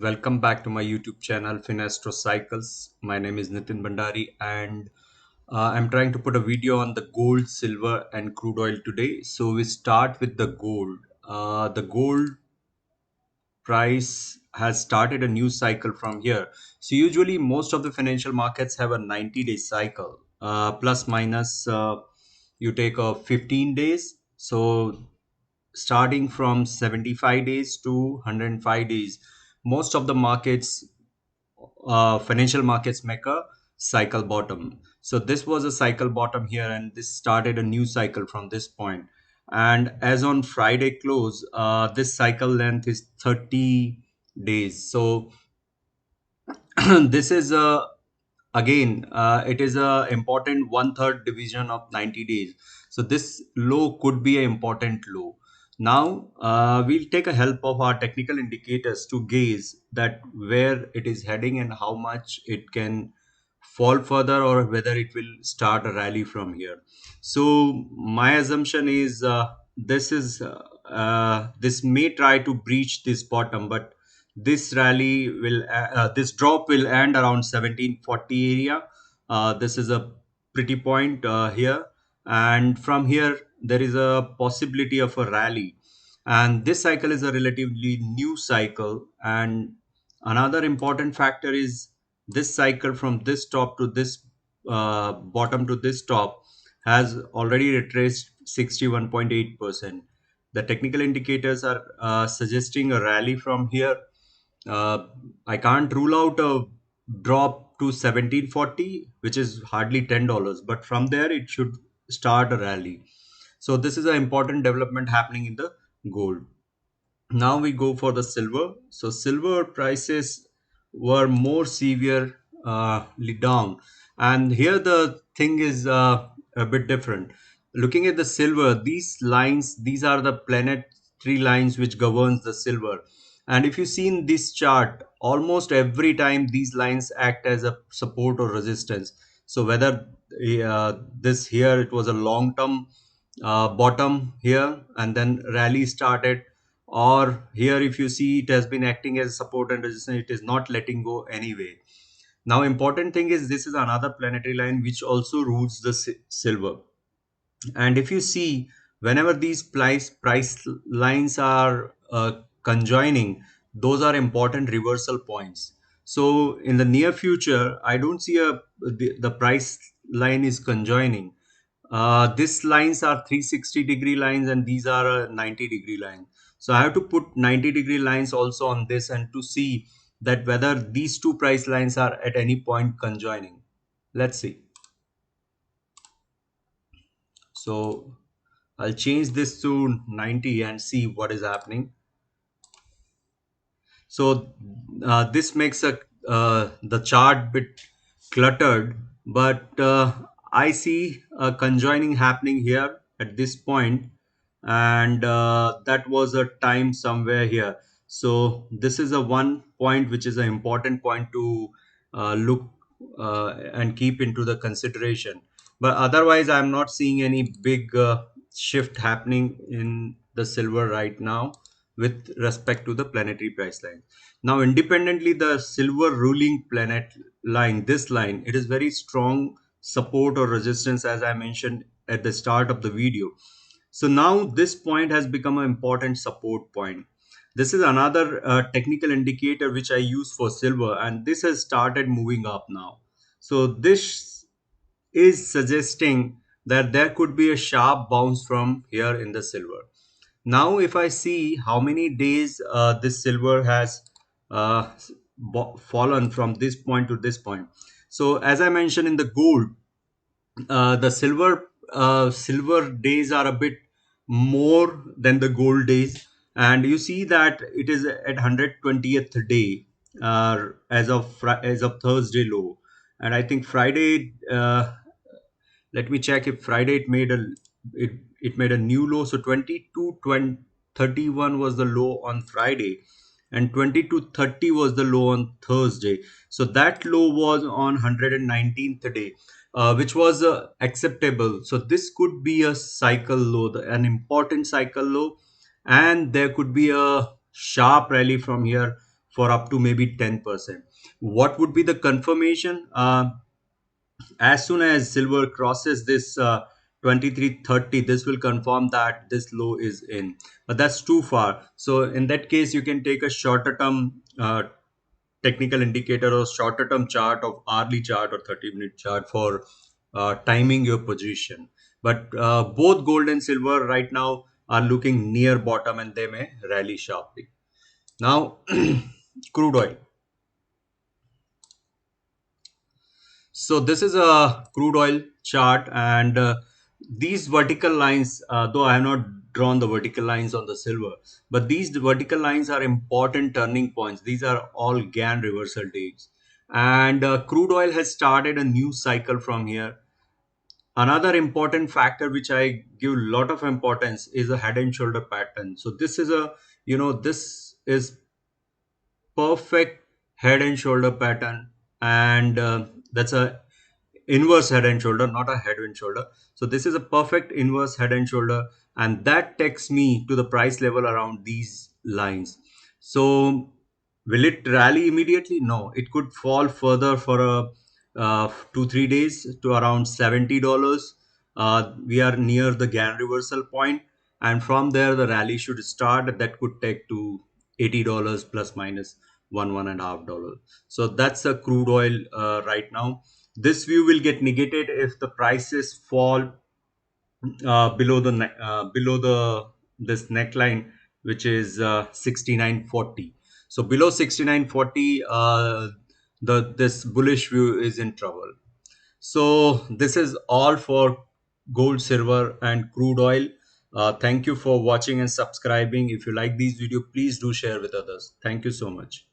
Welcome back to my YouTube channel, Finastro Cycles. My name is Nitin Bandari, and I'm trying to put a video on the gold, silver, and crude oil today. So we start with the gold. The gold price has started a new cycle from here. So usually most of the financial markets have a 90-day cycle, plus minus. You take a 15 days. So starting from 75 days to 105 days, most of the markets financial markets make a cycle bottom. So this was a cycle bottom here, and this started a new cycle from this point. And as on Friday close, this cycle length is 30 days. So this is a again it is a important one third division of 90 days. So this low could be an important low. Now we'll take a help of our technical indicators to gauge that where it is heading and how much it can fall further or whether it will start a rally from here. So my assumption is this may try to breach this bottom, but this drop will end around 1740 area. This is a pretty point here, and from here there is a possibility of a rally. And this cycle is a relatively new cycle. And another important factor is this cycle from this top to this bottom to this top has already retraced 61.8%. The technical indicators are suggesting a rally from here. uh, I can't rule out a drop to 1740, which is hardly $10, but from there it should start a rally. So this is an important development happening in the gold. Now we go for the silver. So silver prices were more severe down, and here the thing is a bit different. Looking at the silver, these lines, these are the planetary lines which governs the silver. And if you see in this chart, almost every time these lines act as a support or resistance. So whether this here it was a long term bottom here and then rally started, or here if you see it has been acting as support and resistance, it is not letting go anyway. Now important thing is this is another planetary line which also rules the silver. And if you see, whenever these price lines are conjoining, those are important reversal points. So in the near future I don't see the price line is conjoining. These lines are 360-degree lines and these are a 90-degree line. So I have to put 90-degree lines also on this and to see that whether these two price lines are at any point conjoining. Let's see. So I'll change this to 90 and see what is happening. So this makes the chart bit cluttered, but I see a conjoining happening here at this point, and that was a time somewhere here. So this is a one point which is an important point to look and keep into the consideration. But otherwise, I'm not seeing any big shift happening in the silver right now with respect to the planetary price line. Now, independently, the silver ruling planet line, this line, it is very strong support or resistance, as I mentioned at the start of the video. So now this point has become an important support point. This is another technical indicator which I use for silver, and this has started moving up now. So this is suggesting that there could be a sharp bounce from here in the silver. Now, if I see how many days this silver has uh, fallen from this point to this point. So as I mentioned in the gold, the silver days are a bit more than the gold days, and you see that it is at 120th day as of Thursday low. And I think Friday, let me check if Friday it made a new low. So 2231 was the low on Friday, and 2230 was the low on Thursday. So that low was on 119th day, which was acceptable. So this could be a cycle low, an important cycle low, and there could be a sharp rally from here for up to maybe 10%. What would be the confirmation? As soon as silver crosses this 2330, this will confirm that this low is in, but that's too far. So in that case, you can take a shorter term technical indicator or shorter term chart of hourly chart or 30-minute chart for timing your position. But both gold and silver right now are looking near bottom, and they may rally sharply. Now, crude oil. So this is a crude oil chart, and these vertical lines, though I have not drawn the vertical lines on the silver, but these vertical lines are important turning points. These are all Gann reversal dates, and crude oil has started a new cycle from here. Another important factor which I give a lot of importance is a head and shoulder pattern. So this is a, this is perfect head and shoulder pattern, and that's a inverse head and shoulder, not a head and shoulder. So this is a perfect inverse head and shoulder, and that takes me to the price level around these lines. So will it rally immediately? No, it could fall further for a 2 3 days to around $70. We are near the Gann reversal point, and from there the rally should start. That could take to $80 plus minus $1.5. So that's a crude oil right now. This view will get negated if the prices fall below the this neckline, which is 6940. So below 6940, the this bullish view is in trouble. So this is all for gold, silver, and crude oil. Thank you for watching and subscribing. If you like these video, please do share with others. Thank you so much.